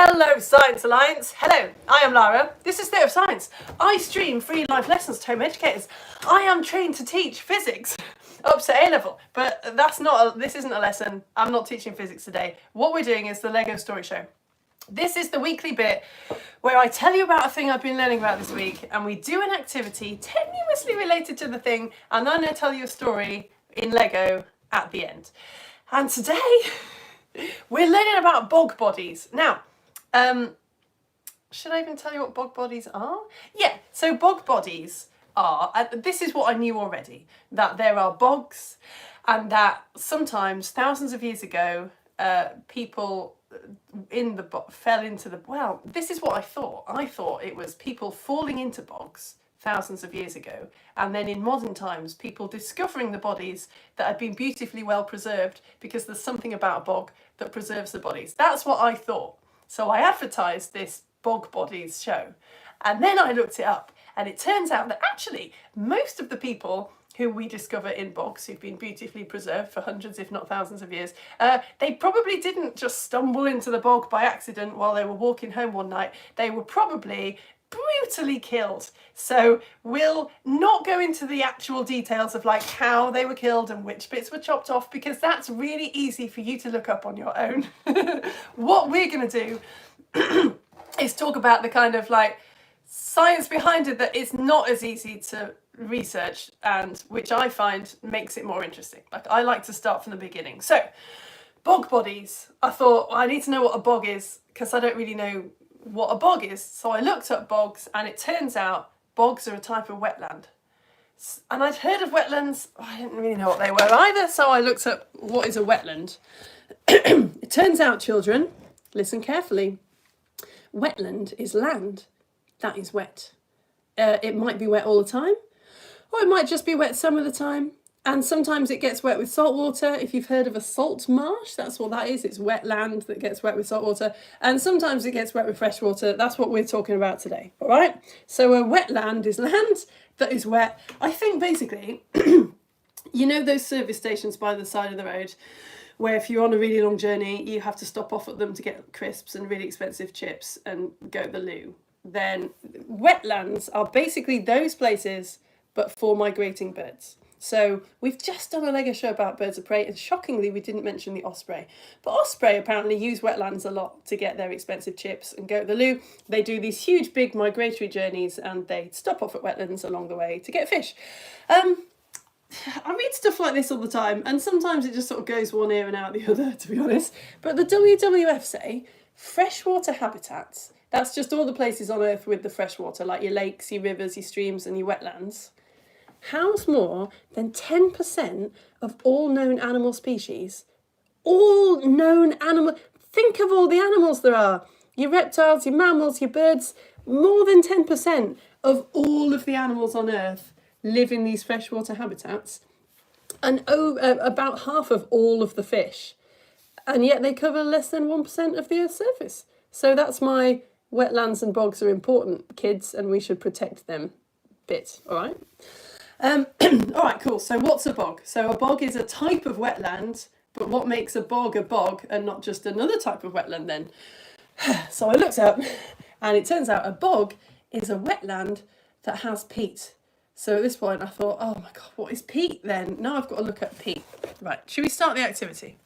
Hello Science Alliance. Hello, I am Lara. This is Theatre of Science. I stream free live lessons to home educators. I am trained to teach physics up to A level, but this isn't a lesson. I'm not teaching physics today. What we're doing is the Lego Story Show. This is the weekly bit where I tell you about a thing I've been learning about this week, and we do an activity tenuously related to the thing, and then I tell you a story in Lego at the end. And today we're learning about bog bodies. Now, should I even tell you what bog bodies are? Yeah, so bog bodies are, this is what I knew already, that there are bogs, and that sometimes, thousands of years ago, people fell into the, well, this is what I thought. I thought it was people falling into bogs thousands of years ago, and then in modern times, people discovering the bodies that had been beautifully well preserved because there's something about a bog that preserves the bodies. That's what I thought. So I advertised this Bog Bodies show, and then I looked it up, and it turns out that actually most of the people who we discover in bogs, who've been beautifully preserved for hundreds if not thousands of years, they probably didn't just stumble into the bog by accident while they were walking home one night. They were probably brutally killed. So we'll not go into the actual details of like how they were killed and which bits were chopped off, because that's really easy for you to look up on your own. What we're going to do is talk about the kind of like science behind it that is not as easy to research, and which I find makes it more interesting. Like, I like to start from the beginning. So bog bodies, I thought, well, I need to know what a bog is because I don't really know what a bog is. So I looked up bogs, and it turns out bogs are a type of wetland. And I'd heard of wetlands, I didn't really know what they were either, so I looked up what is a wetland. It turns out, children, listen carefully, wetland is land that is wet. It might be wet all the time, or it might just be wet some of the time. And sometimes it gets wet with salt water. If you've heard of a salt marsh, that's what that is. It's wet land that gets wet with salt water. And sometimes it gets wet with fresh water. That's what we're talking about today. All right? So a wetland is land that is wet. I think basically, you know those service stations by the side of the road where if you're on a really long journey, you have to stop off at them to get crisps and really expensive chips and go to the loo. Then wetlands are basically those places, but for migrating birds. So we've just done a Lego show about birds of prey, and shockingly we didn't mention the osprey. But osprey apparently use wetlands a lot to get their expensive chips and go to the loo. They do these huge big migratory journeys, and they stop off at wetlands along the way to get fish. I read stuff like this all the time, and sometimes it just sort of goes one ear and out the other, to be honest. But the WWF say freshwater habitats, that's just all the places on Earth with the freshwater, like your lakes, your rivers, your streams, and your wetlands, house more than 10% of all known animal species. All known animal. Think of all the animals there are. Your reptiles, your mammals, your birds. More than 10% of all of the animals on Earth live in these freshwater habitats. And about half of all of the fish. And yet they cover less than 1% of the Earth's surface. So that's my wetlands and bogs are important, kids, and we should protect them bit, all right? All right, cool. So what's a bog? So a bog is a type of wetland, but what makes a bog and not just another type of wetland then? So I looked up, and it turns out a bog is a wetland that has peat. So at this point I thought, oh my God, what is peat then? Now I've got to look at peat. Right, should we start the activity?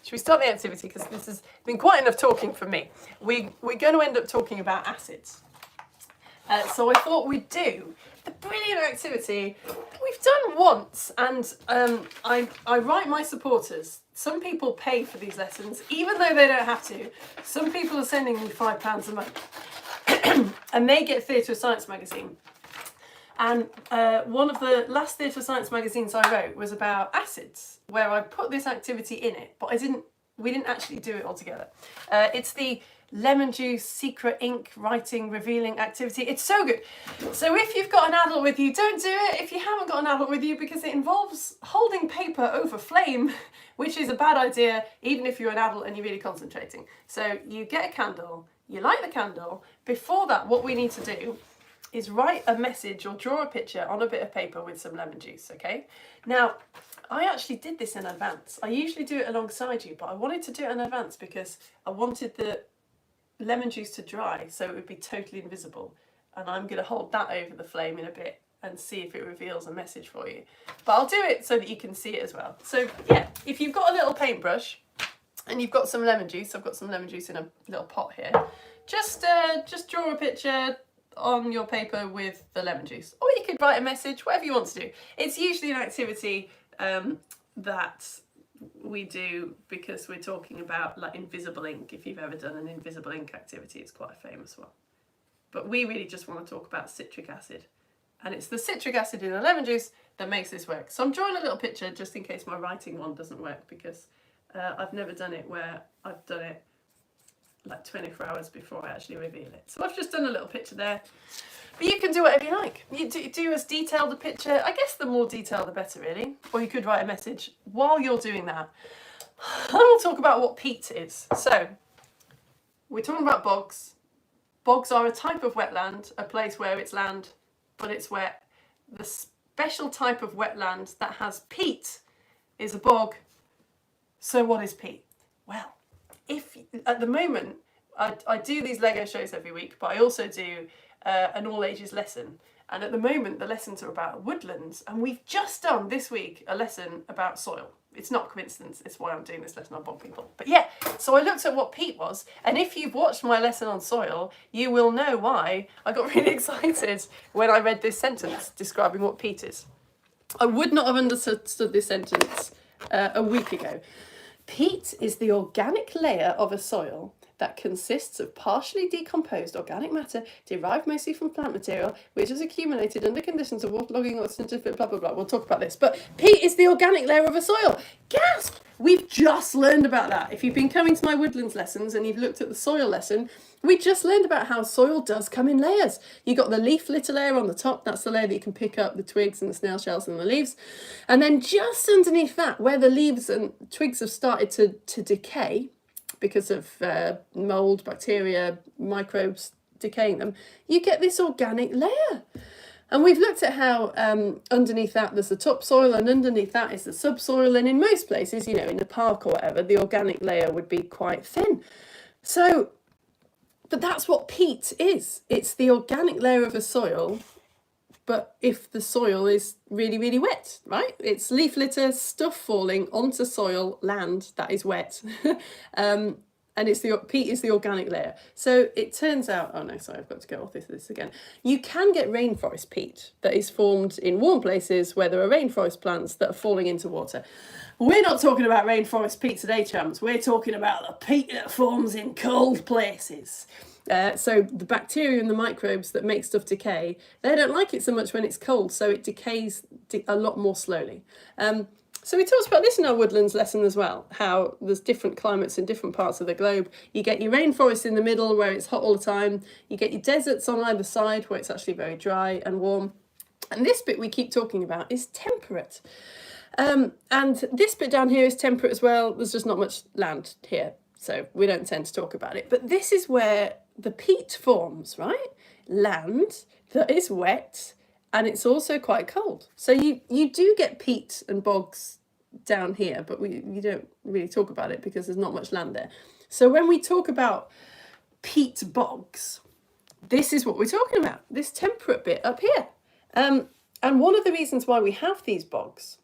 Because this has been quite enough talking from me. We're going to end up talking about acids. So I thought we'd do the brilliant activity we've done once, and I write my supporters. Some people pay for these lessons, even though they don't have to. Some people are sending me £5 a month, and they get Theatre of Science magazine. And one of the last Theatre of Science magazines I wrote was about acids, where I put this activity in it, but we didn't actually do it all together. It's the lemon juice secret ink writing revealing activity. It's so good. So if you've got an adult with you, don't do it if you haven't got an adult with you, because it involves holding paper over flame, which is a bad idea even if you're an adult and you're really concentrating. So you get a candle, you light the candle. Before that, what we need to do is write a message or draw a picture on a bit of paper with some lemon juice, okay? Now, I actually did this in advance. I usually do it alongside you, but I wanted to do it in advance because I wanted the lemon juice to dry so it would be totally invisible. And I'm going to hold that over the flame in a bit and see if it reveals a message for you. But I'll do it so that you can see it as well. So yeah, if you've got a little paintbrush and you've got some lemon juice, I've got some lemon juice in a little pot here, just draw a picture on your paper with the lemon juice. Or you could write a message, whatever you want to do. It's usually an activity that we do because we're talking about like invisible ink. If you've ever done an invisible ink activity, it's quite a famous one. But we really just want to talk about citric acid. And it's the citric acid in the lemon juice that makes this work. So I'm drawing a little picture just in case my writing one doesn't work, because I've never done it where I've done it like 24 hours before I actually reveal it. So I've just done a little picture there. But you can do whatever you like. You do as detailed a picture. I guess the more detailed the better, really. Or you could write a message. While you're doing that, I will talk about what peat is. So we're talking about bogs. Bogs are a type of wetland, a place where it's land, but it's wet. The special type of wetland that has peat is a bog. So what is peat? Well, if at the moment, I do these Lego shows every week, but I also do an all ages lesson. And at the moment, the lessons are about woodlands. And we've just done this week a lesson about soil. It's not coincidence, it's why I'm doing this lesson on bog people. But yeah, so I looked at what peat was, and if you've watched my lesson on soil, you will know why I got really excited when I read this sentence describing what peat is. I would not have understood this sentence a week ago. Peat is the organic layer of a soil that consists of partially decomposed organic matter derived mostly from plant material, which has accumulated under conditions of waterlogging or scientific blah, blah, blah. We'll talk about this. But peat is the organic layer of a soil. Gasp! We've just learned about that. If you've been coming to my woodlands lessons and you've looked at the soil lesson, we just learned about how soil does come in layers. You've got the leaf litter layer on the top. That's the layer that you can pick up the twigs and the snail shells and the leaves. And then just underneath that, where the leaves and twigs have started to decay, because of mold, bacteria, microbes decaying them, you get this organic layer. And we've looked at how underneath that there's the topsoil and underneath that is the subsoil. And in most places, you know, in the park or whatever, the organic layer would be quite thin. So, but that's what peat is. It's the organic layer of a soil, but if the soil is really, really wet, right? It's leaf litter, stuff falling onto soil, land that is wet. And it's peat is the organic layer. So it turns out, oh no, sorry, I've got to go off this again. You can get rainforest peat that is formed in warm places where there are rainforest plants that are falling into water. We're not talking about rainforest peat today, chums. We're talking about the peat that forms in cold places. So the bacteria and the microbes that make stuff decay, they don't like it so much when it's cold, so it decays a lot more slowly. So we talked about this in our woodlands lesson as well, how there's different climates in different parts of the globe. You get your rainforest in the middle where it's hot all the time. You get your deserts on either side where it's actually very dry and warm. And this bit we keep talking about is temperate. And this bit down here is temperate as well. There's just not much land here, so we don't tend to talk about it. But this is where the peat forms, right? Land that is wet and it's also quite cold. So you do get peat and bogs down here, but you don't really talk about it because there's not much land there. So when we talk about peat bogs, this is what we're talking about, this temperate bit up here. And one of the reasons why we have these bogs,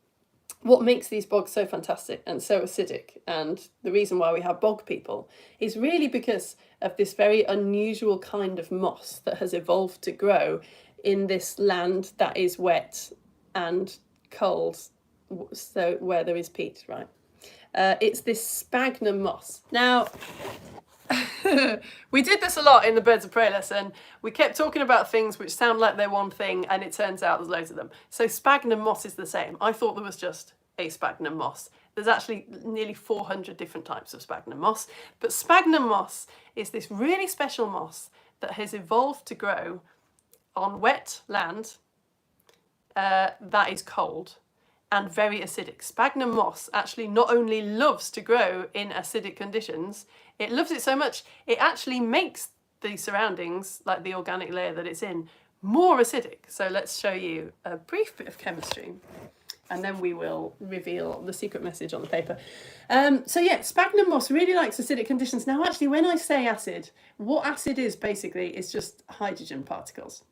what makes these bogs so fantastic and so acidic, and the reason why we have bog people, is really because of this very unusual kind of moss that has evolved to grow in this land that is wet and cold, so where there is peat, right? It's this sphagnum moss. Now, we did this a lot in the Birds of Prey lesson. We kept talking about things which sound like they're one thing, and it turns out there's loads of them. So sphagnum moss is the same. I thought there was just a sphagnum moss. There's actually nearly 400 different types of sphagnum moss. But sphagnum moss is this really special moss that has evolved to grow on wet land that is cold and very acidic. Sphagnum moss actually not only loves to grow in acidic conditions, it loves it so much, it actually makes the surroundings, like the organic layer that it's in, more acidic. So let's show you a brief bit of chemistry. and then we will reveal the secret message on the paper. So yeah, sphagnum moss really likes acidic conditions. Now actually, when I say acid, what acid is basically is just hydrogen particles.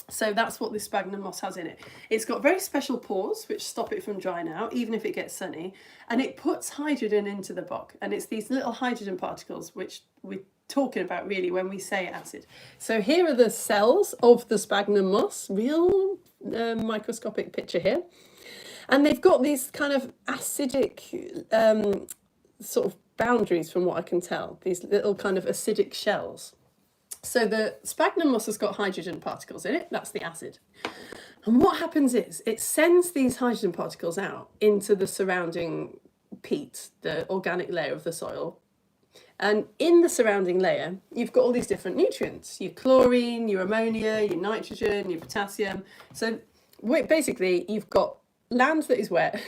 So that's what this sphagnum moss has in it. It's got very special pores which stop it from drying out, even if it gets sunny, and it puts hydrogen into the bog. And it's these little hydrogen particles which we're talking about really when we say acid. So here are the cells of the sphagnum moss, real microscopic picture here. And they've got these kind of acidic sort of boundaries from what I can tell, these little kind of acidic shells. So the sphagnum moss has got hydrogen particles in it, that's the acid. And what happens is it sends these hydrogen particles out into the surrounding peat, the organic layer of the soil. And in the surrounding layer, you've got all these different nutrients, your chlorine, your ammonia, your nitrogen, your potassium. So basically you've got land that is wet,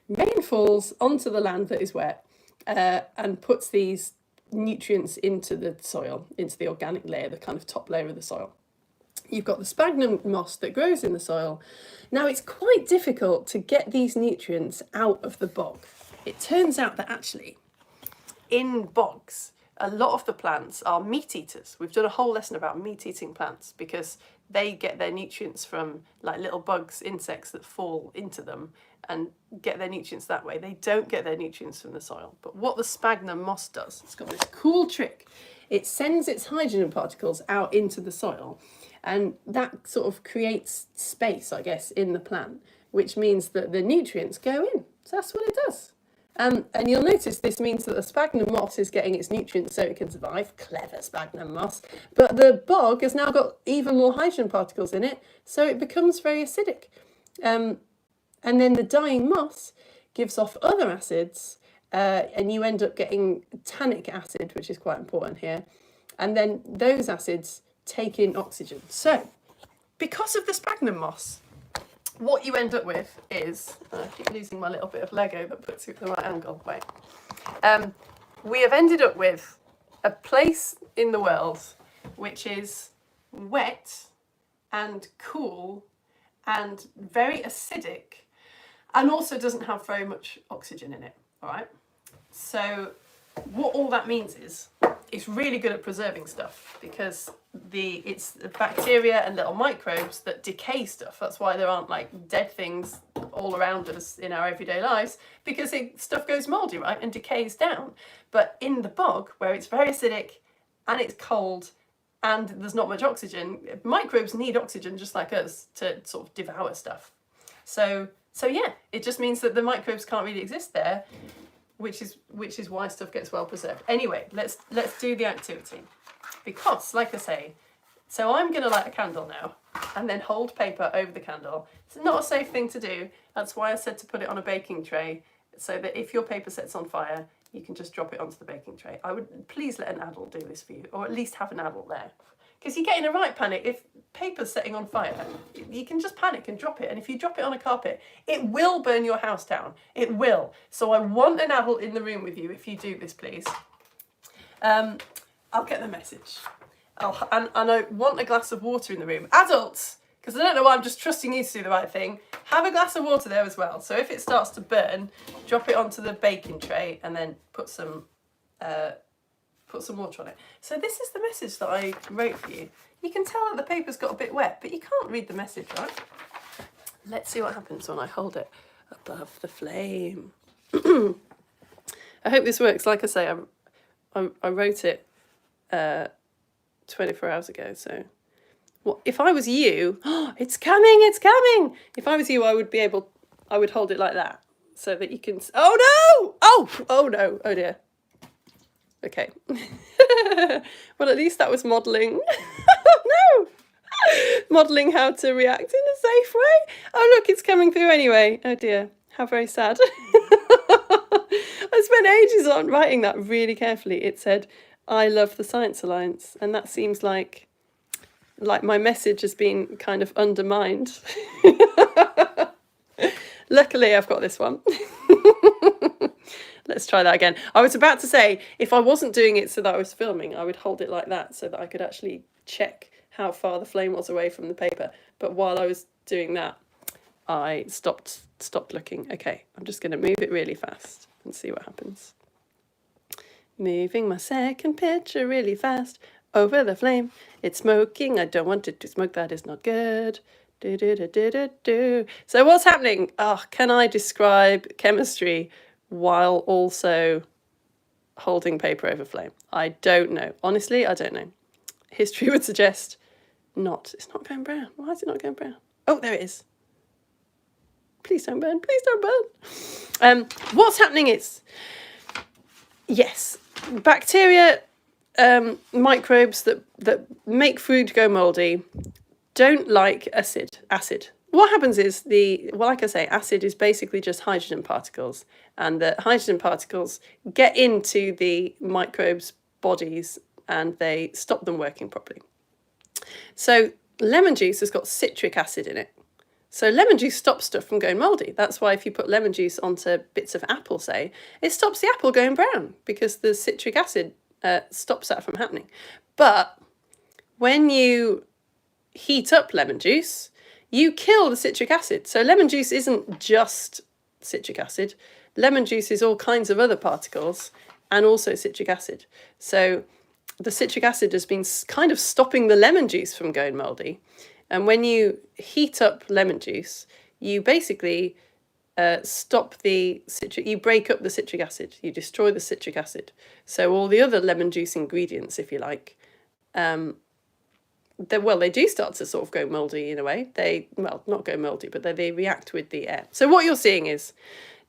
rain falls onto the land that is wet and puts these nutrients into the soil, into the organic layer, the kind of top layer of the soil. You've got the sphagnum moss that grows in the soil. Now it's quite difficult to get these nutrients out of the bog. It turns out that actually in bogs, a lot of the plants are meat eaters. We've done a whole lesson about meat eating plants because they get their nutrients from like little bugs, insects that fall into them and get their nutrients that way. They don't get their nutrients from the soil. But what the sphagnum moss does, it's got this cool trick. It sends its hydrogen particles out into the soil, and that sort of creates space, I guess, in the plant, which means that the nutrients go in. So that's what it does. And you'll notice this means that the sphagnum moss is getting its nutrients so it can survive. Clever sphagnum moss. But the bog has now got even more hydrogen particles in it, so it becomes very acidic. And then the dying moss gives off other acids, and you end up getting tannic acid, which is quite important here. And then those acids take in oxygen. So, because of the sphagnum moss, what you end up with is, I keep losing my little bit of Lego that puts it at the right angle, wait. We have ended up with a place in the world which is wet and cool and very acidic and also doesn't have very much oxygen in it, all right? So what all that means is it's really good at preserving stuff because it's the bacteria and little microbes that decay stuff. That's why there aren't like dead things all around us in our everyday lives, because stuff goes mouldy, right, and decays down. But in the bog, where it's very acidic and it's cold and there's not much oxygen, microbes need oxygen just like us to sort of devour stuff. So yeah, it just means that the microbes can't really exist there, which is why stuff gets well preserved. Anyway, let's do the activity. Because, like I say, so I'm going to light a candle now and then hold paper over the candle. It's not a safe thing to do. That's why I said to put it on a baking tray, so that if your paper sets on fire, you can just drop it onto the baking tray. I would please let an adult do this for you, or at least have an adult there. Because you get in a right panic. If paper's setting on fire, you can just panic and drop it. And if you drop it on a carpet, it will burn your house down. It will. So I want an adult in the room with you if you do this, please. I'll get the message. And I want a glass of water in the room. Adults, because I don't know why, I'm just trusting you to do the right thing. Have a glass of water there as well. So if it starts to burn, drop it onto the baking tray and then put some water on it. So this is the message that I wrote for you. You can tell that the paper's got a bit wet, but you can't read the message, right? Let's see what happens when I hold it above the flame. I hope this works. Like I say, I wrote it 24 hours ago, so if I was you, it's coming. If I was you, I would hold it like that so that you can, oh no, oh dear. Okay. Well, at least that was modelling. No! Modelling how to react in a safe way. Oh look, it's coming through anyway. Oh dear, how very sad. I spent ages on writing that really carefully. It said, I love the Science Alliance, and that seems like my message has been kind of undermined. Luckily, I've got this one. Let's try that again. I was about to say, if I wasn't doing it so that I was filming, I would hold it like that so that I could actually check how far the flame was away from the paper. But while I was doing that, I stopped looking. Okay, I'm just going to move it really fast and see what happens. Moving my second picture really fast over the flame. It's smoking. I don't want it to smoke. That is not good. Do, do, do, do, do, do. So what's happening? Oh, can I describe chemistry while also holding paper over flame? I don't know. Honestly, I don't know. History would suggest not. It's not going brown. Why is it not going brown? Oh, there it is. Please don't burn. Please don't burn. What's happening is, yes, bacteria, microbes that make food go mouldy don't like acid. What happens is like I say, acid is basically just hydrogen particles, and the hydrogen particles get into the microbes' bodies and they stop them working properly. So lemon juice has got citric acid in it. So lemon juice stops stuff from going mouldy. That's why if you put lemon juice onto bits of apple, say, it stops the apple going brown because the citric acid stops that from happening. But when you heat up lemon juice, you kill the citric acid. So lemon juice isn't just citric acid. Lemon juice is all kinds of other particles and also citric acid. So the citric acid has been kind of stopping the lemon juice from going mouldy. And when you heat up lemon juice, you basically stop the citric, you break up the citric acid, you destroy the citric acid. So all the other lemon juice ingredients, if you like, they do start to sort of go mouldy in a way. Not go mouldy, but they react with the air. So what you're seeing is,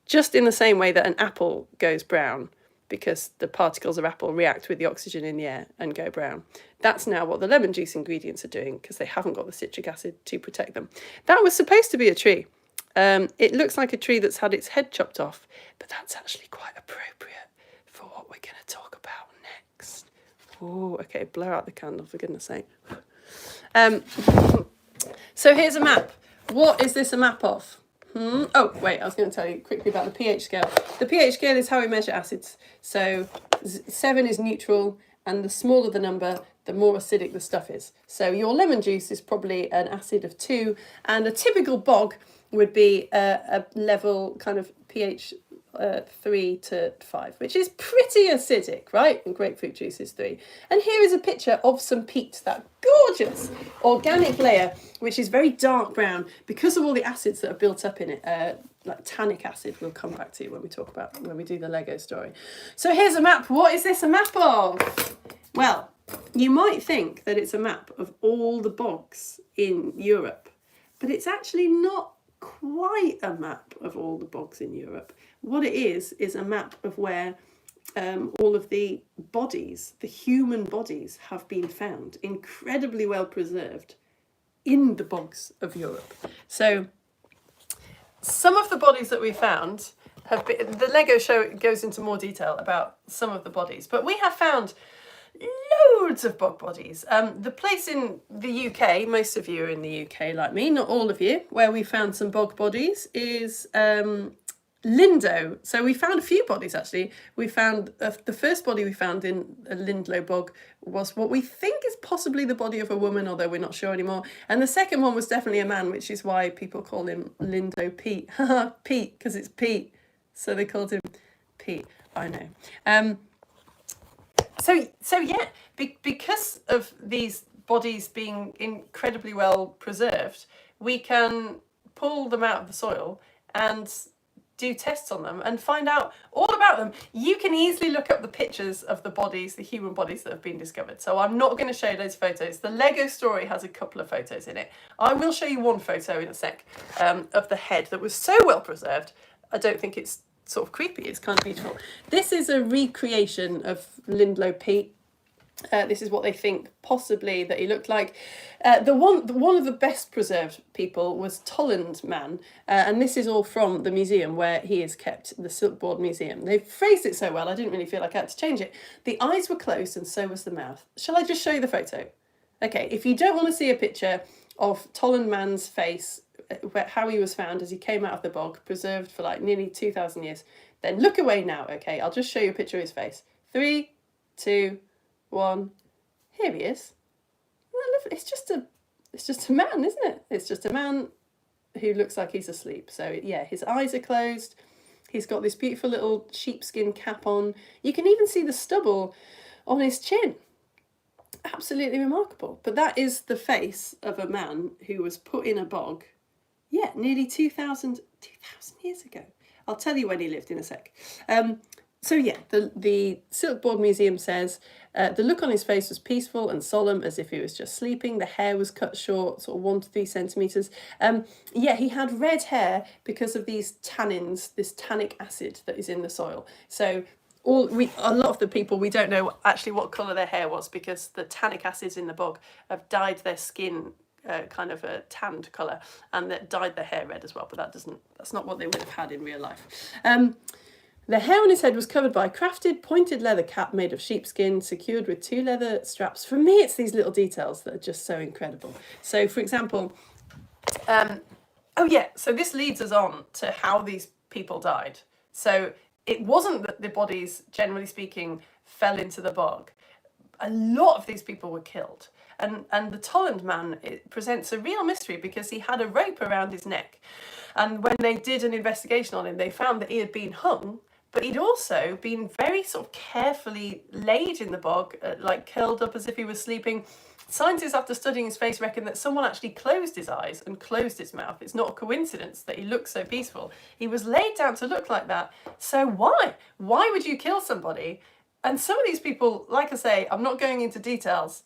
just in the same way that an apple goes brown, because the particles of apple react with the oxygen in the air and go brown. That's now what the lemon juice ingredients are doing, because they haven't got the citric acid to protect them. That was supposed to be a tree. It looks like a tree that's had its head chopped off, but that's actually quite appropriate for what we're going to talk about next. Oh, okay, blur out the candle, for goodness sake. So here's a map. What is this a map of? Oh, wait, I was going to tell you quickly about the pH scale. The pH scale is how we measure acids. So 7 is neutral, and the smaller the number, the more acidic the stuff is. So your lemon juice is probably an acid of 2, and a typical bog would be a level kind of pH 3 to 5, which is pretty acidic, right? And grapefruit juice is 3. And here is a picture of some peat, that gorgeous organic layer, which is very dark brown because of all the acids that are built up in it. Like tannic acid, we'll come back to when we do the Lego story. So here's a map. What is this a map of? Well, you might think that it's a map of all the bogs in Europe, but it's actually not quite a map of all the bogs in Europe. What it is a map of where all of the bodies, the human bodies, have been found, incredibly well preserved in the bogs of Europe. So some of the bodies that we found have been, the Lego show goes into more detail about some of the bodies, but we have found loads of bog bodies. The place in the UK, most of you are in the UK like me, not all of you, where we found some bog bodies is Lindo. So we found a few bodies actually. We found the first body we found in a Lindlow bog was what we think is possibly the body of a woman, although we're not sure anymore. And the second one was definitely a man, which is why people call him Lindo Pete. Pete, because it's Pete. So they called him Pete. I know. So yeah, because of these bodies being incredibly well preserved, we can pull them out of the soil and do tests on them and find out all about them. You can easily look up the pictures of the bodies, the human bodies that have been discovered. So I'm not going to show you those photos. The Lego story has a couple of photos in it. I will show you one photo in a sec of the head that was so well preserved. I don't think it's sort of creepy. It's kind of beautiful. This is a recreation of Lindlow Pete. This is what they think possibly that he looked like. One of the best preserved people was Tolland Man, and this is all from the museum where he is kept, the Silkboard Museum. They've phrased it so well, I didn't really feel like I had to change it. The eyes were closed and so was the mouth. Shall I just show you the photo? Okay, if you don't want to see a picture of Tolland Man's face, how he was found as he came out of the bog, preserved for like nearly 2,000 years, then look away now, okay? I'll just show you a picture of his face. 3, 2, 1. Here he is. It's just a man, isn't it? It's just a man who looks like he's asleep. So yeah, his eyes are closed. He's got this beautiful little sheepskin cap on. You can even see the stubble on his chin. Absolutely remarkable. But that is the face of a man who was put in a bog, yeah, nearly 2,000 years ago. I'll tell you when he lived in a sec. So yeah, the Silkboard Museum says the look on his face was peaceful and solemn, as if he was just sleeping. The hair was cut short, sort of 1 to 3 centimetres. Yeah, he had red hair because of these tannins, this tannic acid that is in the soil. So a lot of the people, we don't know actually what colour their hair was, because the tannic acids in the bog have dyed their skin kind of a tanned colour, and that dyed their hair red as well, but that's not what they would have had in real life. The hair on his head was covered by a crafted pointed leather cap made of sheepskin, secured with 2 leather straps. For me, it's these little details that are just so incredible. So, for example, so this leads us on to how these people died. So it wasn't that the bodies, generally speaking, fell into the bog. A lot of these people were killed. And the Tolland man, it presents a real mystery, because he had a rope around his neck. And when they did an investigation on him, they found that he had been hung, but he'd also been very sort of carefully laid in the bog, like curled up as if he was sleeping. Scientists, after studying his face, reckon that someone actually closed his eyes and closed his mouth. It's not a coincidence that he looks so peaceful. He was laid down to look like that. So why? Why would you kill somebody? And some of these people, like I say, I'm not going into details,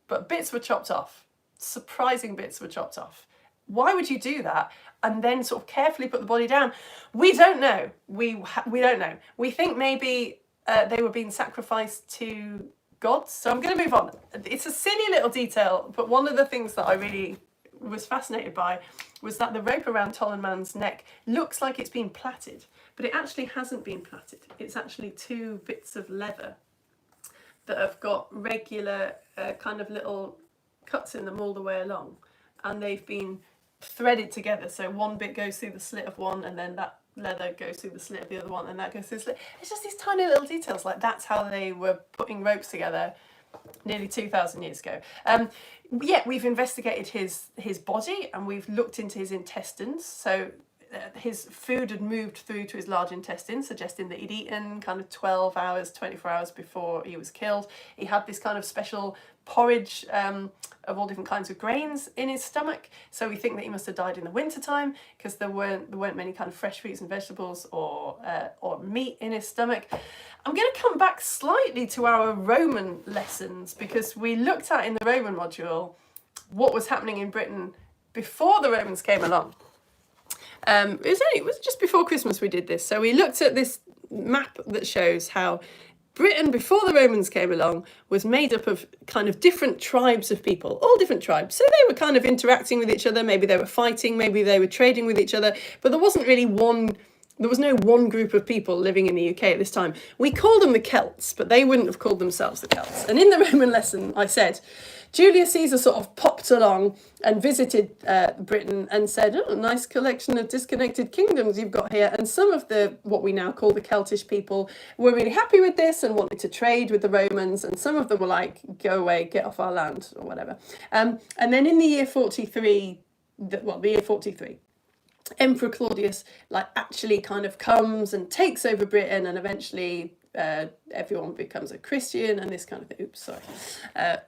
but bits were chopped off. Surprising bits were chopped off. Why would you do that and then sort of carefully put the body down? We don't know. We don't know. We think maybe they were being sacrificed to gods. So I'm going to move on. It's a silly little detail, but one of the things that I really was fascinated by was that the rope around Tolland man's neck looks like it's been plaited, but it actually hasn't been plaited. It's actually 2 bits of leather that have got regular kind of little cuts in them all the way along, and they've been threaded together. So one bit goes through the slit of one, and then that leather goes through the slit of the other one, and that goes through the slit. It's just these tiny little details, like that's how they were putting ropes together nearly 2,000 years ago. Yeah, we've investigated his body, and we've looked into his intestines. So his food had moved through to his large intestine, suggesting that he'd eaten kind of 12 hours, 24 hours before he was killed. He had this kind of special porridge of all different kinds of grains in his stomach. So we think that he must have died in the wintertime, because there weren't many kind of fresh fruits and vegetables or meat in his stomach. I'm going to come back slightly to our Roman lessons, because we looked at in the Roman module what was happening in Britain before the Romans came along. It was just before Christmas we did this. So we looked at this map that shows how Britain, before the Romans came along, was made up of kind of different tribes of people, all different tribes. So they were kind of interacting with each other. Maybe they were fighting, maybe they were trading with each other, but there was no one group of people living in the UK at this time. We called them the Celts, but they wouldn't have called themselves the Celts. And in the Roman lesson, I said, Julius Caesar sort of popped along and visited Britain and said, "Oh, nice collection of disconnected kingdoms you've got here." And some of what we now call the Celtish people were really happy with this and wanted to trade with the Romans. And some of them were like, "Go away, get off our land," or whatever. And then in the year 43, Emperor Claudius actually kind of comes and takes over Britain, and eventually everyone becomes a Christian and this kind of thing. Oops, sorry.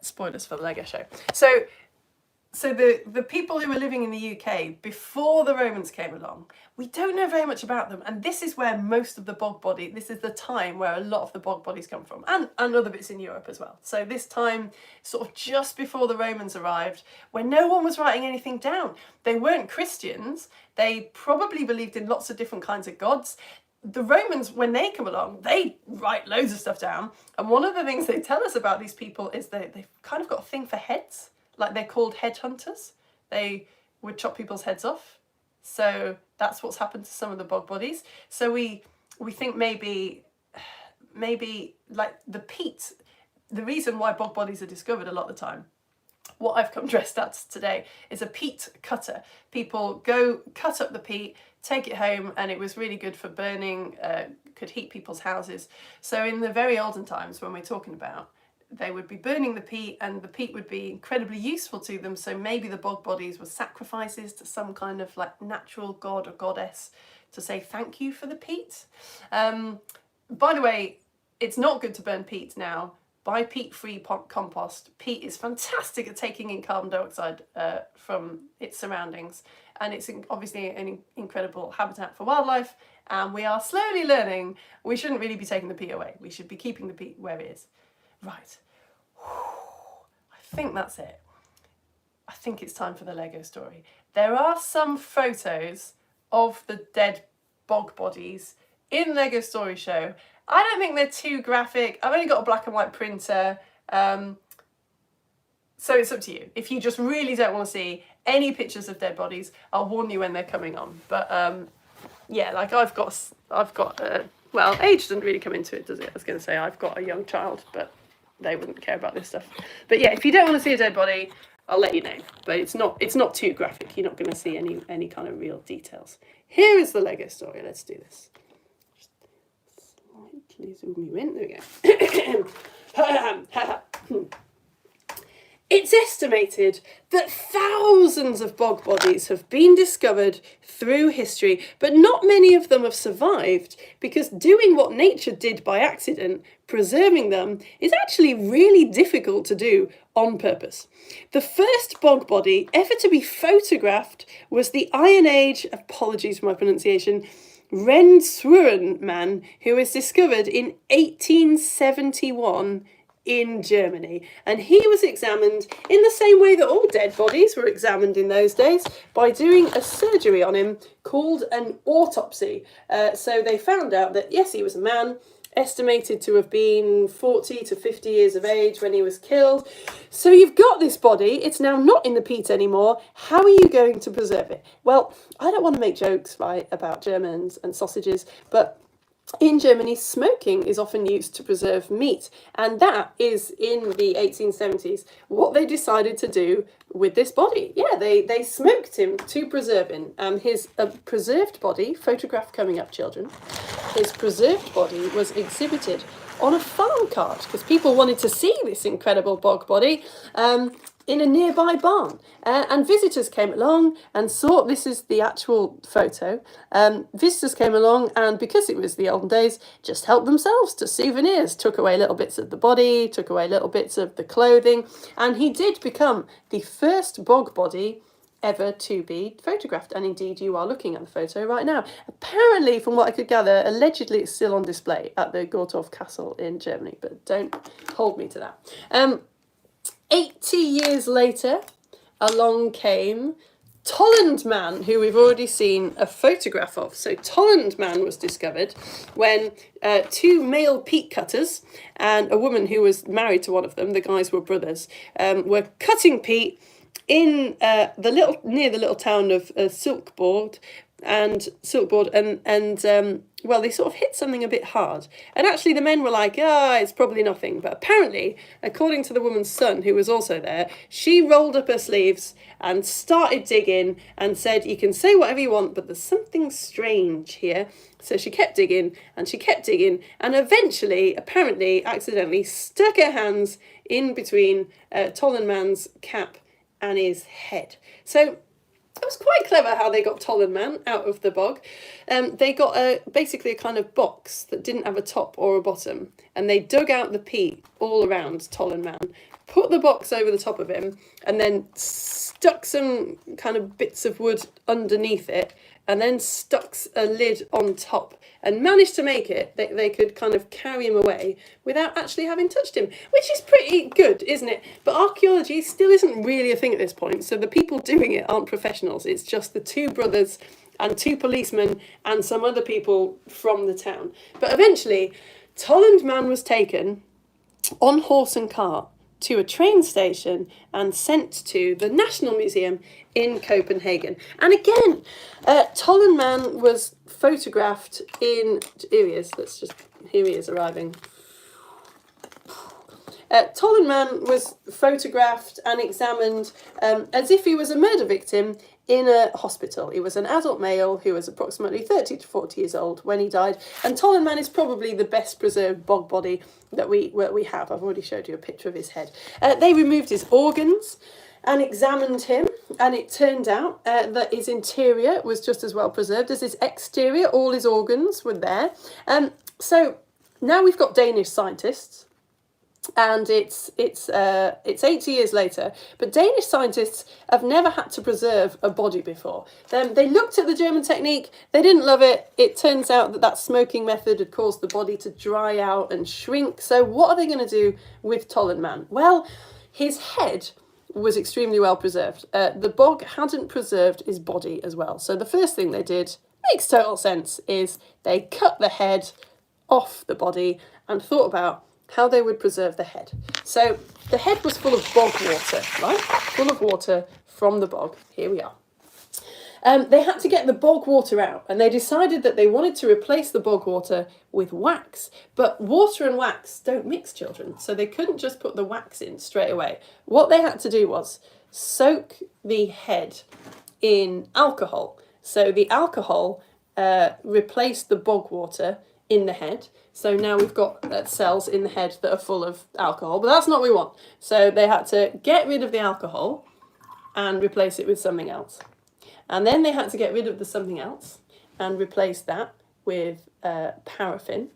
Spoilers for the Lego show. So the people who were living in the UK before the Romans came along, we don't know very much about them. And this is where most of the this is the time where a lot of the bog bodies come from, and other bits in Europe as well. So this time, sort of just before the Romans arrived, when no one was writing anything down. They weren't Christians. They probably believed in lots of different kinds of gods. The Romans, when they come along, they write loads of stuff down. And one of the things they tell us about these people is they've kind of got a thing for heads. Like, they're called headhunters. They would chop people's heads off. So that's what's happened to some of the bog bodies. So we think maybe like the peat, the reason why bog bodies are discovered a lot of the time, what I've come dressed as today is a peat cutter. People go cut up the peat, take it home, and it was really good for burning, could heat people's houses. So in the very olden times when we're talking about, they would be burning the peat, and the peat would be incredibly useful to them. So maybe the bog bodies were sacrifices to some kind of like natural god or goddess to say thank you for the peat. By the way, it's not good to burn peat now. Buy peat-free compost. Peat is fantastic at taking in carbon dioxide from its surroundings, and it's obviously an incredible habitat for wildlife. And we are slowly learning we shouldn't really be taking the peat away. We should be keeping the peat where it is. Right. I think that's it. I think it's time for the Lego story. There are some photos of the dead bog bodies in Lego Story Show. I don't think they're too graphic. I've only got a black and white printer. So it's up to you. If you just really don't want to see any pictures of dead bodies, I'll warn you when they're coming on. But yeah, like I've got well, age doesn't really come into it, does it? I was going to say I've got a young child, but they wouldn't care about this stuff. But yeah, if you don't want to see a dead body, I'll let you know. But it's not too graphic. You're not going to see any kind of real details. Here is the Lego story. Let's do this. Just slightly zoom you in. There we go. It's estimated that thousands of bog bodies have been discovered through history, but not many of them have survived because doing what nature did by accident, preserving them, is actually really difficult to do on purpose. The first bog body ever to be photographed was the Iron Age, apologies for my pronunciation, Rendswuren man, who was discovered in 1871 in Germany, and he was examined in the same way that all dead bodies were examined in those days, by doing a surgery on him called an autopsy. So they found out that yes, he was a man, estimated to have been 40 to 50 years of age when he was killed. So you've got this body, it's now not in the peat anymore. How are you going to preserve it? Well, I don't want to make jokes, right, about Germans and sausages, but in Germany, smoking is often used to preserve meat, and that is in the 1870s what they decided to do with this body. Yeah, they smoked him to preserve him. His preserved body, photograph coming up, children, his preserved body was exhibited on a farm cart because people wanted to see this incredible bog body in a nearby barn. And visitors came along and saw, this is the actual photo, visitors came along and because it was the olden days, just helped themselves to souvenirs, took away little bits of the body, took away little bits of the clothing, and he did become the first bog body ever to be photographed, and indeed you are looking at the photo right now. Apparently, from what I could gather, allegedly it's still on display at the Gottorf Castle in Germany, but don't hold me to that. 80 years later, along came Tolland Man, who we've already seen a photograph of. So Tolland Man was discovered when two male peat cutters and a woman who was married to one of them, the guys were brothers, were cutting peat in near the little town of Silkeborg, and well, they sort of hit something a bit hard. And actually the men were like, it's probably nothing. But apparently, according to the woman's son, who was also there, she rolled up her sleeves and started digging and said, you can say whatever you want, but there's something strange here. So she kept digging and she kept digging and eventually, apparently, accidentally stuck her hands in between Tolland Man's cap and his head. So it was quite clever how they got Tolland Man out of the bog. They got basically a kind of box that didn't have a top or a bottom, and they dug out the peat all around Tolland Man, put the box over the top of him, and then stuck some kind of bits of wood underneath it, and then stuck a lid on top, and managed to make it that they could kind of carry him away without actually having touched him, which is pretty good, isn't it? But archaeology still isn't really a thing at this point, so the people doing it aren't professionals. It's just the two brothers and two policemen and some other people from the town. But eventually, Tolland Man was taken on horse and cart to a train station and sent to the National Museum in Copenhagen. And again, Tolland Man was photographed in, here he is, here he is arriving. Tolland Man was photographed and examined as if he was a murder victim in a hospital. He was an adult male who was approximately 30 to 40 years old when he died. And Tollenman is probably the best preserved bog body that we have. I've already showed you a picture of his head. They removed his organs and examined him, and it turned out that his interior was just as well preserved as his exterior. All his organs were there. So now we've got Danish scientists, and it's 80 years later, but Danish scientists have never had to preserve a body before. They looked at the German technique, they didn't love it. It turns out that smoking method had caused the body to dry out and shrink. So what are they going to do with Tollenman? Well, his head was extremely well preserved. The bog hadn't preserved his body as well. So the first thing they did, makes total sense, is they cut the head off the body and thought about how they would preserve the head. So the head was full of bog water, right? Full of water from the bog. Here we are. They had to get the bog water out, and they decided that they wanted to replace the bog water with wax. But water and wax don't mix, children, so they couldn't just put the wax in straight away. What they had to do was soak the head in alcohol. So the alcohol replaced the bog water in the head. So now we've got cells in the head that are full of alcohol, but that's not what we want. So they had to get rid of the alcohol and replace it with something else. And then they had to get rid of the something else and replace that with paraffin.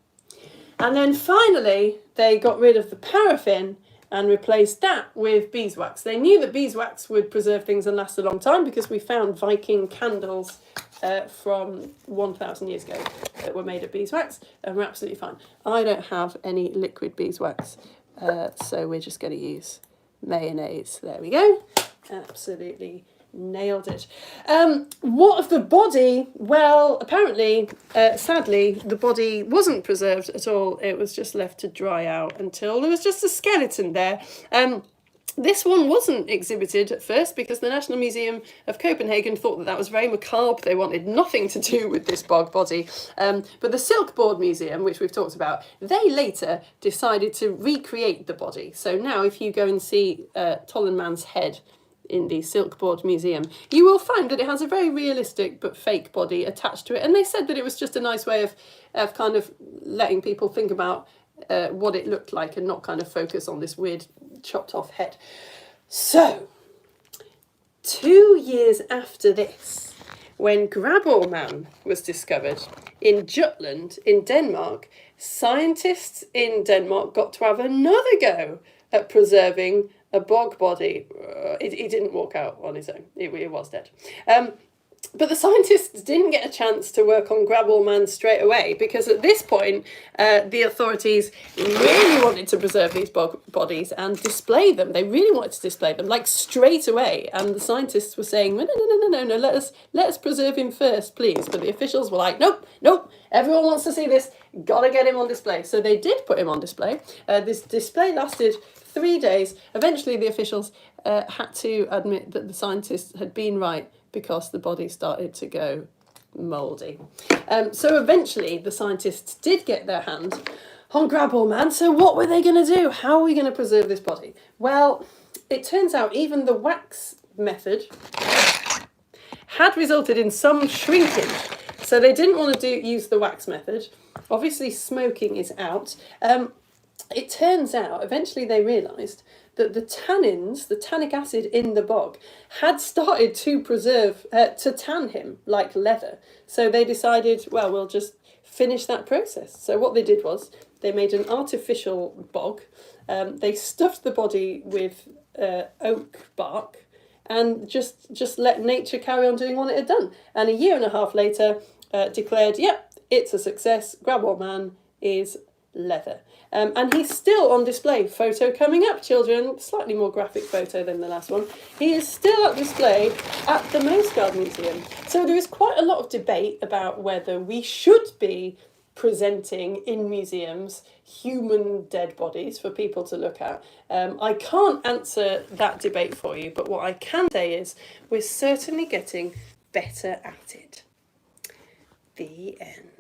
And then finally, they got rid of the paraffin and replaced that with beeswax. They knew that beeswax would preserve things and last a long time because we found Viking candles from 1,000 years ago that were made of beeswax, and we're absolutely fine. I don't have any liquid beeswax, so we're just going to use mayonnaise. There we go. Absolutely nailed it. What of the body? Well, apparently, sadly, the body wasn't preserved at all. It was just left to dry out until there was just a skeleton there. This one wasn't exhibited at first because the National Museum of Copenhagen thought that was very macabre. They wanted nothing to do with this bog body. But the Silkboard Museum, which we've talked about, they later decided to recreate the body. So now if you go and see Tollenman's head in the Silkboard Museum, you will find that it has a very realistic but fake body attached to it. And they said that it was just a nice way of kind of letting people think about what it looked like and not kind of focus on this weird chopped off head. So, 2 years after this, when Grabberman was discovered in Jutland in Denmark, scientists in Denmark got to have another go at preserving a bog body. He didn't walk out on his own. It was dead. But the scientists didn't get a chance to work on Grabberman straight away because at this point, the authorities really wanted to preserve these bog bodies and display them. They really wanted to display them, like straight away. And the scientists were saying, no, let us preserve him first, please. But the officials were like, nope, everyone wants to see this. Gotta get him on display. So they did put him on display. This display lasted 3 days. Eventually, the officials had to admit that the scientists had been right because the body started to go mouldy. So eventually, the scientists did get their hand on Grabberman. So what were they going to do? How are we going to preserve this body? Well, it turns out even the wax method had resulted in some shrinkage. So they didn't want to use the wax method. Obviously, smoking is out. It turns out, eventually they realised that the tannins, the tannic acid in the bog, had started to to tan him like leather. So they decided, well, we'll just finish that process. So what they did was they made an artificial bog. They stuffed the body with oak bark and just let nature carry on doing what it had done. And 1.5 years later, declared, yep, it's a success. Grabberman is leather. And he's still on display. Photo coming up, children. Slightly more graphic photo than the last one. He is still at display at the Moesgaard Museum. So there is quite a lot of debate about whether we should be presenting in museums human dead bodies for people to look at. I can't answer that debate for you, but what I can say is we're certainly getting better at it. The end.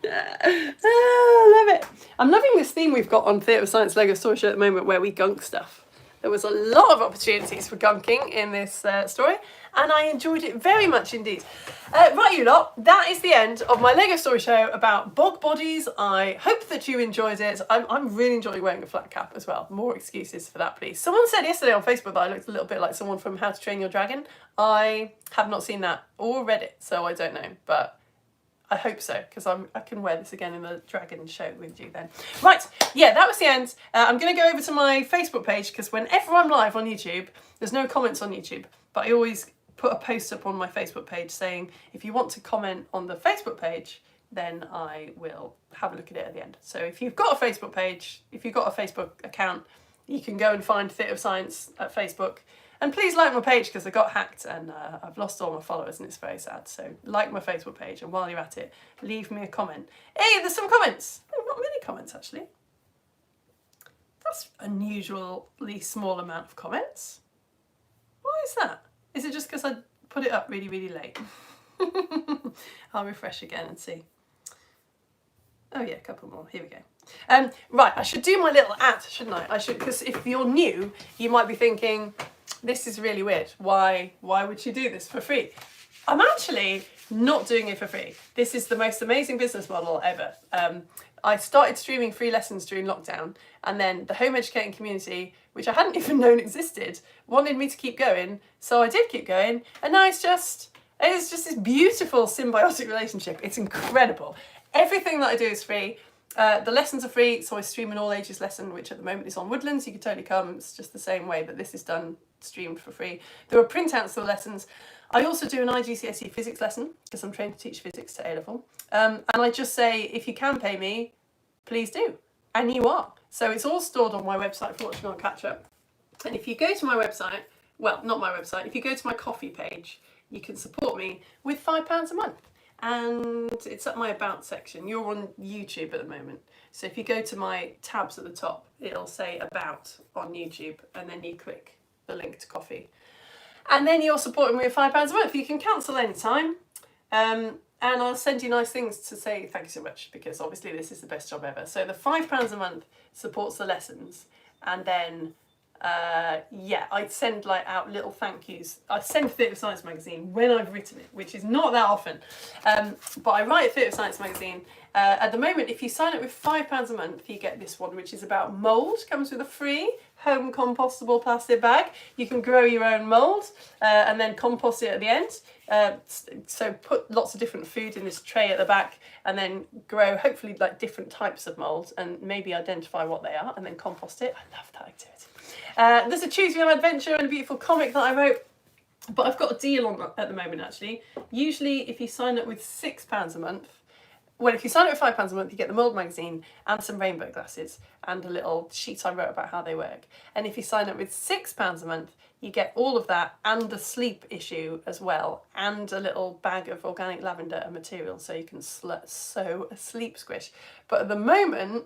Love it. I'm loving this theme we've got on Theatre of Science Lego Story Show at the moment where we gunk stuff. There was a lot of opportunities for gunking in this story, and I enjoyed it very much indeed. Right, you lot, that is the end of my Lego Story Show about bog bodies. I hope that you enjoyed it. I'm really enjoying wearing a flat cap as well. More excuses for that, please. Someone said yesterday on Facebook that I looked a little bit like someone from How to Train Your Dragon. I have not seen that or read it, so I don't know, but I hope so, because I can wear this again in the dragon show with you then. Right, yeah, that was the end. I'm going to go over to my Facebook page, because whenever I'm live on YouTube, there's no comments on YouTube, but I always put a post up on my Facebook page saying, if you want to comment on the Facebook page, then I will have a look at it at the end. So if you've got a Facebook page, if you've got a Facebook account, you can go and find Theatre of Science at Facebook. And please like my page, because I got hacked and I've lost all my followers and it's very sad. So like my Facebook page, and while you're at it, leave me a comment. Hey, there's some comments. Oh, not many comments actually. That's unusually small amount of comments. Why is that? Is it just because I put it up really, really late? I'll refresh again and see. Oh yeah, a couple more. Here we go. Right, I should do my little ad, shouldn't I? I should, because if you're new, you might be thinking, this is really weird. Why would she do this for free? I'm actually not doing it for free. This is the most amazing business model ever. I started streaming free lessons during lockdown, and then the home educating community, which I hadn't even known existed, wanted me to keep going. So I did keep going, and now it's just this beautiful symbiotic relationship. It's incredible. Everything that I do is free. The lessons are free, so I stream an all ages lesson, which at the moment is on Woodlands. You can totally come. It's just the same way that this is done, streamed for free. There are printouts of the lessons. I also do an IGCSE physics lesson, because I'm trained to teach physics to A level. And I just say, if you can pay me, please do. And you are. So it's all stored on my website for watching on catch up. And if you go to my website, well, not my website, if you go to my coffee page, you can support me with £5 a month. And it's at my about section. You're on YouTube at the moment. So if you go to my tabs at the top, it'll say about on YouTube, and then you click the link to coffee. And then you're supporting me with £5 a month. You can cancel anytime. And I'll send you nice things to say thank you so much, because obviously this is the best job ever. So the £5 a month supports the lessons, and then yeah, I'd send out little thank yous. I send Theatre of Science magazine when I've written it, which is not that often. But I write Theatre of Science magazine. At the moment, if you sign up with £5 a month, you get this one, which is about mould. Comes with a free home compostable plastic bag. You can grow your own mould and then compost it at the end. So put lots of different food in this tray at the back, and then grow hopefully different types of mould, and maybe identify what they are, and then compost it. I love that activity. There's a Choose Your Own Adventure and a beautiful comic that I wrote, but I've got a deal on at the moment actually. Usually if you sign up with £6 a month, well, if you sign up with £5 a month, you get the mould magazine and some rainbow glasses and a little sheet I wrote about how they work. And if you sign up with £6 a month, you get all of that and a sleep issue as well, and a little bag of organic lavender and material so you can sew a sleep squish. But at the moment,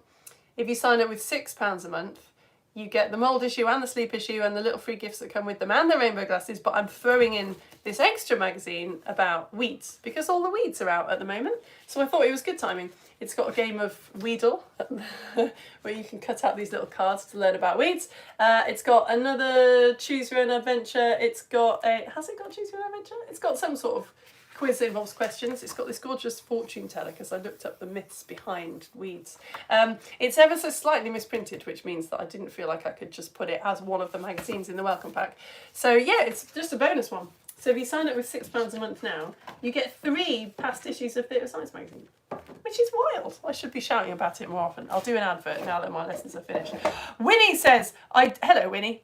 if you sign up with £6 a month, you get the mould issue and the sleep issue and the little free gifts that come with them and the rainbow glasses, but I'm throwing in this extra magazine about weeds, because all the weeds are out at the moment. So I thought it was good timing. It's got a game of Weedle, where you can cut out these little cards to learn about weeds. It's got another Choose Your Own Adventure. Has it got Choose Your Own Adventure? It's got some sort of quiz that involves questions. It's got this gorgeous fortune teller, because I looked up the myths behind weeds. It's ever so slightly misprinted, which means that I didn't feel like I could just put it as one of the magazines in the welcome pack. So yeah, it's just a bonus one. So if you sign up with £6 a month now, you get 3 past issues of Theatre of Science magazine, which is wild. I should be shouting about it more often. I'll do an advert now that my lessons are finished. Winnie says, hello Winnie.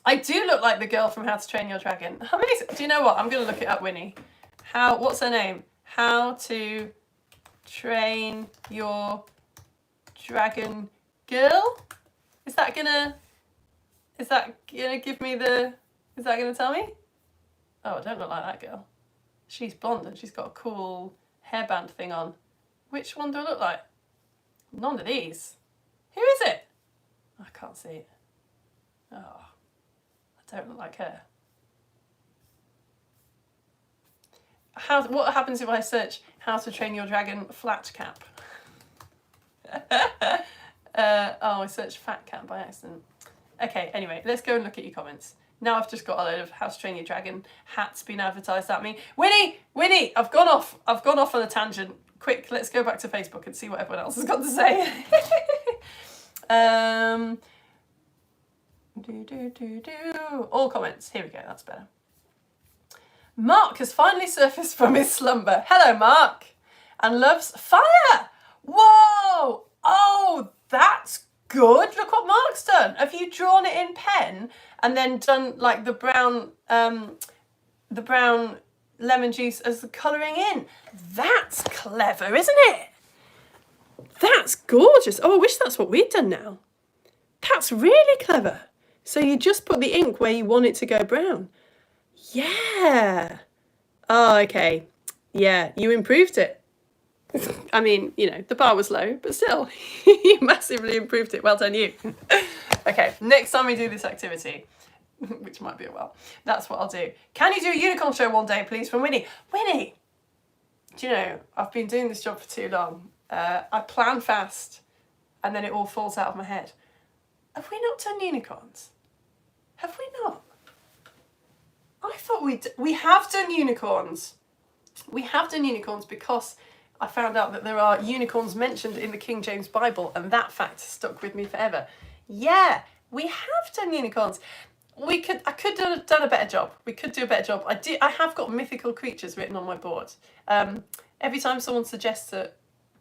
I do look like the girl from How to Train Your Dragon. Amazing. Do you know what? I'm going to look it up, Winnie. What's her name? How to Train Your Dragon Girl? Is that gonna give me the, is that gonna tell me? Oh, I don't look like that girl. She's blonde and she's got a cool hairband thing on. Which one do I look like? None of these. Who is it? I can't see it. Oh, I don't look like her. What happens if I search How to Train Your Dragon flat cap? Oh, I searched fat cat by accident. Okay, anyway, let's go and look at your comments. Now I've just got a load of How to Train Your Dragon hats being advertised at me. Winnie, I've gone off on a tangent. Quick, let's go back to Facebook and see what everyone else has got to say. All comments. Here we go, that's better. Mark has finally surfaced from his slumber. Hello, Mark. And loves fire. Whoa! Oh, that's good. Look what Mark's done. Have you drawn it in pen and then done like the brown lemon juice as the colouring in? That's clever, isn't it? That's gorgeous. Oh, I wish that's what we'd done now. That's really clever. So you just put the ink where you want it to go brown. Yeah. Oh, okay. Yeah, you improved it. I mean, you know, the bar was low, but still, you massively improved it. Well done, you. Okay, next time we do this activity, which might be a while, that's what I'll do. Can you do a unicorn show one day, please, from Winnie? Winnie, do you know, I've been doing this job for too long. I plan fast, and then it all falls out of my head. Have we not done unicorns? Have we not? I thought we have done unicorns. We have done unicorns because I found out that there are unicorns mentioned in the King James Bible, and that fact stuck with me forever. Yeah, we have done unicorns. I could have done a better job. We could do a better job. I have got mythical creatures written on my board. Every time someone suggests a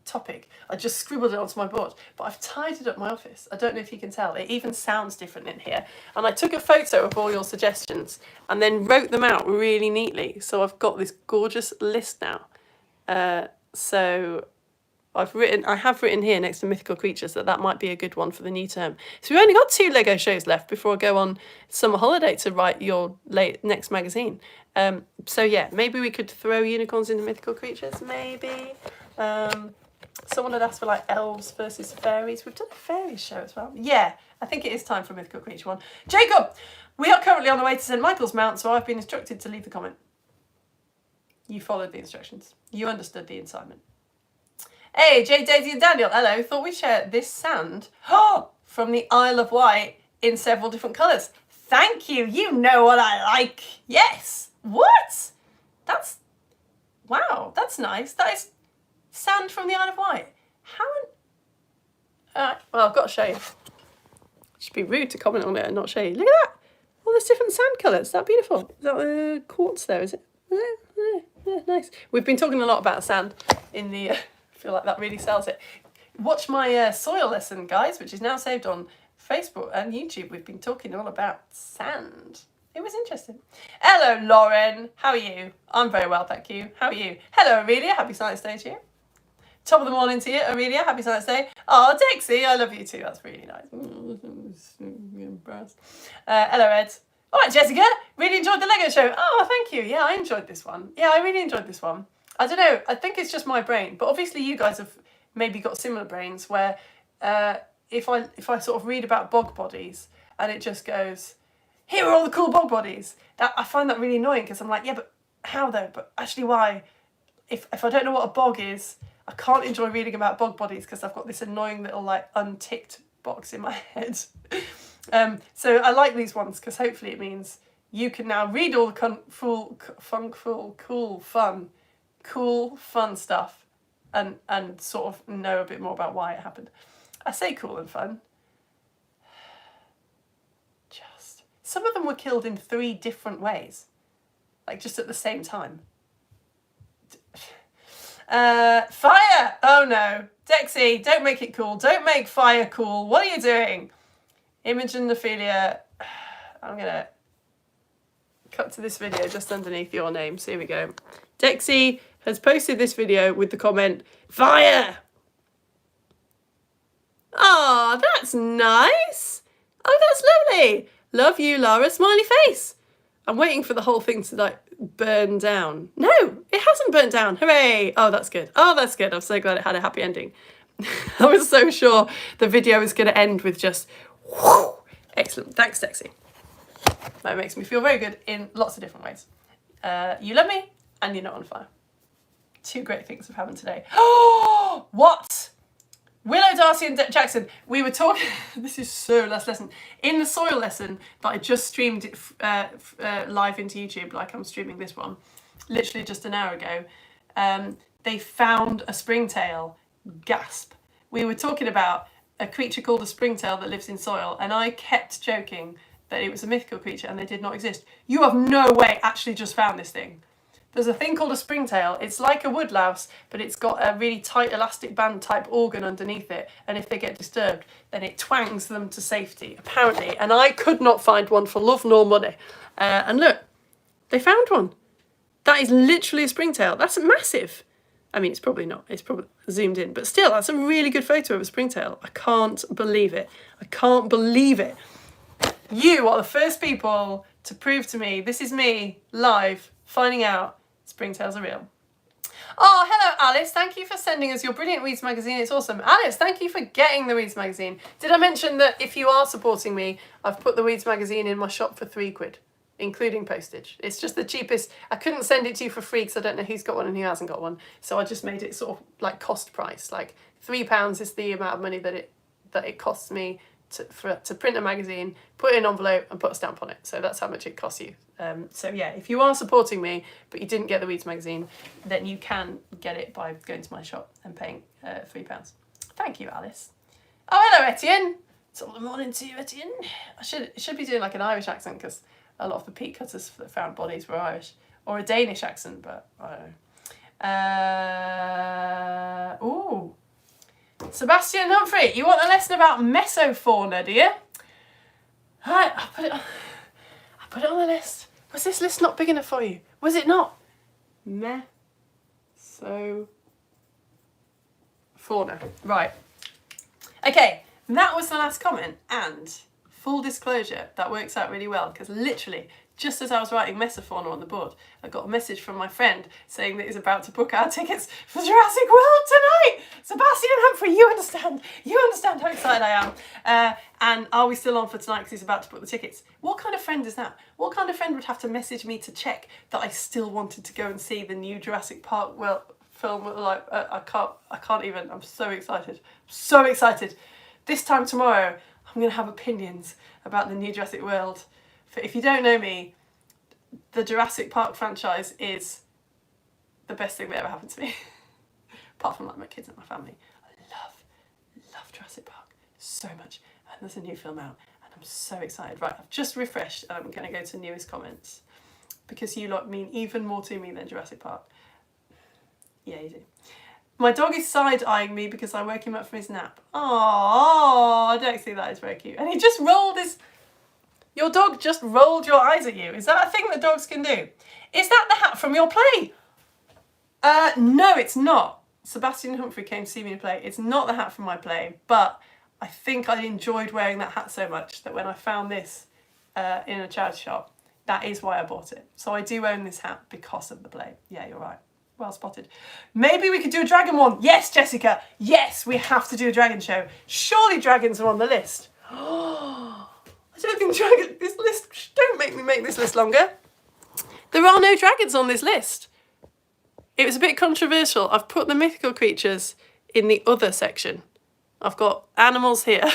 topic, I just scribbled it onto my board, but I've tidied up my office. I don't know if you can tell. It even sounds different in here. And I took a photo of all your suggestions and then wrote them out really neatly. So I've got this gorgeous list now. So I have written here next to mythical creatures that might be a good one for the new term. So we've only got 2 Lego shows left before I go on summer holiday to write your next magazine. So yeah, maybe we could throw unicorns into mythical creatures, maybe. Someone had asked for like elves versus fairies. We've done a fairies show as well. Yeah, I think it is time for a mythical creature one. Jacob, we are currently on the way to St. Michael's Mount, so I've been instructed to leave the comment. You followed the instructions. You understood the assignment. Hey, Jay, Daisy and Daniel, hello. Thought we'd share this sand from the Isle of Wight in several different colours. Thank you. You know what I like. Yes. What? Wow, that's nice. That is sand from the Isle of Wight. Well, I've got to show you. It should be rude to comment on it and not show you. Look at that. All those different sand colours. Is that beautiful? Is that quartz there, is it? Yeah, nice. We've been talking a lot about sand in the... I feel like that really sells it. Watch my soil lesson, guys, which is now saved on Facebook and YouTube. We've been talking all about sand. It was interesting. Hello, Lauren. How are you? I'm very well, thank you. How are you? Hello, Aurelia. Happy Science Day to you. Top of the morning to you, Aurelia. Happy Science Day. Oh, Dixie, I love you too. That's really nice. Embarrassed. Hello, Ed. All right, Jessica. Really enjoyed the Lego show. Oh, thank you. Yeah, I enjoyed this one. Yeah, I really enjoyed this one. I don't know. I think it's just my brain, but obviously you guys have maybe got similar brains where if I sort of read about bog bodies and it just goes, here are all the cool bog bodies. I find that really annoying because I'm like, yeah, but how though? But actually, why? If I don't know what a bog is, I can't enjoy reading about bog bodies because I've got this annoying little like unticked box in my head. So I like these ones because hopefully it means you can now read all the cool, fun stuff and sort of know a bit more about why it happened. I say cool and fun. Just some of them were killed in 3 different ways, like just at the same time. Fire! Oh no. Dexy, don't make it cool. Don't make fire cool. What are you doing? Imogen Ophelia, I'm going to cut to this video just underneath your name. So here we go. Dexy has posted this video with the comment, fire! Oh, that's nice. Oh, that's lovely. Love you, Lara. Smiley face. I'm waiting for the whole thing to like burn down. No, it hasn't burnt down. Hooray. Oh, that's good. Oh, that's good. I'm so glad it had a happy ending. I was so sure the video was going to end with just whoo. Excellent. Thanks, Dexy. That makes me feel very good in lots of different ways. You love me and you're not on fire. 2 great things have happened today. Oh, what? Willow, Darcy and Jackson, we were talking, this is so last lesson, in the soil lesson that I just streamed live into YouTube, like I'm streaming this one, literally just an hour ago, they found a springtail. Gasp. We were talking about a creature called a springtail that lives in soil, and I kept joking that it was a mythical creature and they did not exist. You have no way actually just found this thing. There's a thing called a springtail. It's like a woodlouse, but it's got a really tight elastic band type organ underneath it. And if they get disturbed, then it twangs them to safety, apparently. And I could not find one for love nor money. And look, they found one. That is literally a springtail. That's massive. I mean, it's probably not. It's probably zoomed in. But still, that's a really good photo of a springtail. I can't believe it. I can't believe it. You are the first people to prove to me, this is me, live, finding out springtails are real. Oh, hello, Alice. Thank you for sending us your brilliant Weeds magazine. It's awesome. Alice, thank you for getting the Weeds magazine. Did I mention that if you are supporting me, I've put the Weeds magazine in my shop for £3, including postage. It's just the cheapest. I couldn't send it to you for free because I don't know who's got one and who hasn't got one. So I just made it sort of like cost price. Like £3 is the amount of money that it costs me to print a magazine, put it in an envelope and put a stamp on it. So that's how much it costs you. So yeah, if you are supporting me but you didn't get the Weeds magazine, then you can get it by going to my shop and paying £3. Thank you, Alice. Oh, hello, Etienne. Top of the morning to you, Etienne. I should be doing like an Irish accent because a lot of the peat cutters that found bodies were Irish, or a Danish accent, but I don't know. Ooh. Sebastian Humphrey, you want a lesson about mesofauna, do you? Alright, I put it on the list. Was this list not big enough for you? Was it not? Mesofauna. Right. Okay, that was the last comment, and full disclosure, that works out really well because literally, just as I was writing mesofauna on the board, I got a message from my friend saying that he's about to book our tickets for Jurassic World tonight. Sebastian Humphrey, you understand how excited I am. And are we still on for tonight because he's about to book the tickets? What kind of friend is that? What kind of friend would have to message me to check that I still wanted to go and see the new Jurassic Park film? Like, I can't even. I'm so excited. So excited. This time tomorrow, I'm going to have opinions about the new Jurassic World. If you don't know me, the Jurassic Park franchise is the best thing that ever happened to me. Apart from like my kids and my family. I love Jurassic Park so much. And there's a new film out and I'm so excited. Right, I've just refreshed and I'm going to go to newest comments. Because you lot mean even more to me than Jurassic Park. Yeah, you do. My dog is side-eyeing me because I woke him up from his nap. Oh, I don't see that. It's very cute. And he just rolled his... Your dog just rolled your eyes at you. Is that a thing that dogs can do? Is that the hat from your play? No, it's not. Sebastian Humphrey came to see me play. It's not the hat from my play, but I think I enjoyed wearing that hat so much that when I found this in a charity shop, that is why I bought it. So I do own this hat because of the play. Yeah, you're right. Well spotted. Maybe we could do a dragon one. Yes, Jessica. Yes, we have to do a dragon show. Surely dragons are on the list. I don't think this list, don't make me make this list longer. There are no dragons on this list. It was a bit controversial. I've put the mythical creatures in the other section. I've got animals here.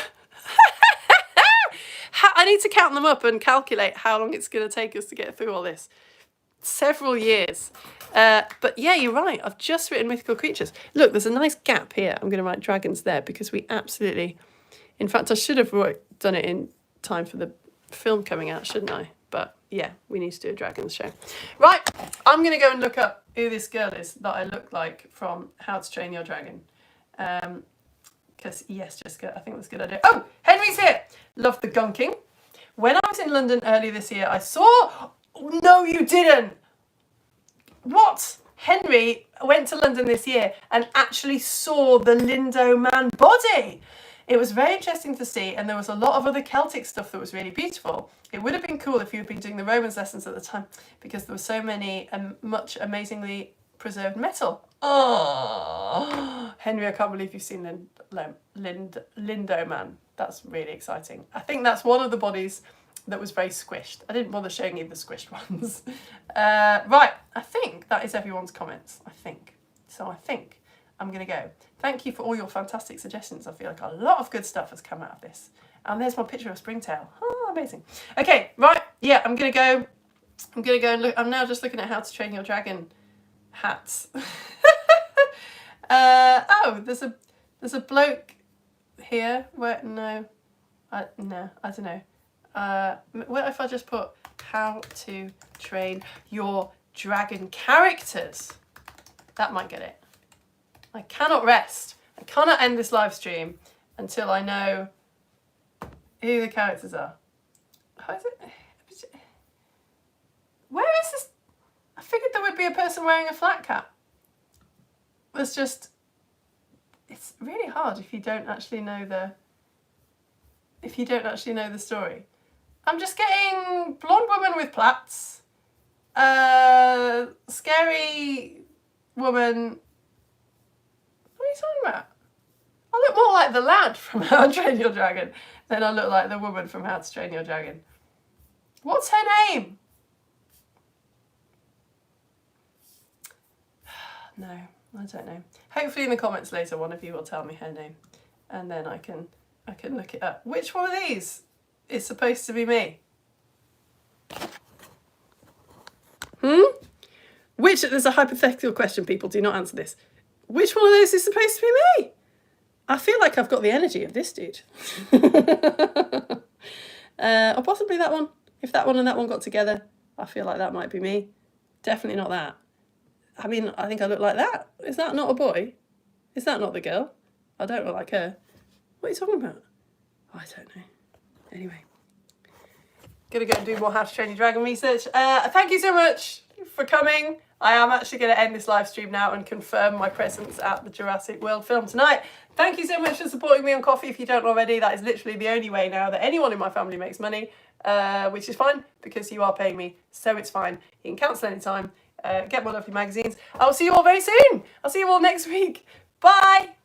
I need to count them up and calculate how long it's going to take us to get through all this. Several years. But yeah, you're right. I've just written mythical creatures. Look, there's a nice gap here. I'm going to write dragons there because we absolutely... In fact, I should have done it in time for the film coming out, shouldn't I? But yeah, we need to do a dragons show. Right, I'm going to go and look up who this girl is that I look like from How to Train Your Dragon. Because yes, Jessica, I think that's a good idea. Oh, Henry's here. Love the gunking. When I was in London earlier this year, I saw... No, you didn't. What? Henry went to London this year and actually saw the Lindo man body. It was very interesting to see, and there was a lot of other Celtic stuff that was really beautiful. It would have been cool if you'd been doing the Romans lessons at the time, because there was so many much amazingly preserved metal. Oh, Henry, I can't believe you've seen Lindo man. That's really exciting. I think that's one of the bodies that was very squished. I didn't bother showing you the squished ones. Right, I think that is everyone's comments, I think. So I think I'm going to go. Thank you for all your fantastic suggestions. I feel like a lot of good stuff has come out of this. And there's my picture of Springtail. Oh, amazing. Okay, right. Yeah, I'm gonna go and look. I'm now just looking at How to Train Your Dragon hats. Oh, there's a bloke here. Where I don't know. What if I just put How to Train Your Dragon Characters? That might get it. I cannot rest. I cannot end this live stream until I know who the characters are. How is it? Where is this? I figured there would be a person wearing a flat cap. It's really hard if you don't actually know the story. I'm just getting blonde woman with plaits, scary woman. What are you talking about? I look more like the lad from How to Train Your Dragon than I look like the woman from How to Train Your Dragon. What's her name? No, I don't know. Hopefully in the comments later one of you will tell me her name and then I can look it up. Which one of these is supposed to be me? There's a hypothetical question, people, do not answer this. Which one of those is supposed to be me? I feel like I've got the energy of this dude. Or possibly that one. If that one and that one got together, I feel like that might be me. Definitely not that. I mean, I think I look like that. Is that not a boy? Is that not the girl? I don't look like her. What are you talking about? Oh, I don't know. Anyway. Gonna go and do more How to Train Your Dragon research. Thank you so much for coming. I am actually going to end this live stream now and confirm my presence at the Jurassic World film tonight. Thank you so much for supporting me on Coffee. If you don't already, that is literally the only way now that anyone in my family makes money, which is fine because you are paying me, so it's fine. You can cancel anytime. Get more lovely magazines. I'll see you all very soon. I'll see you all next week. Bye.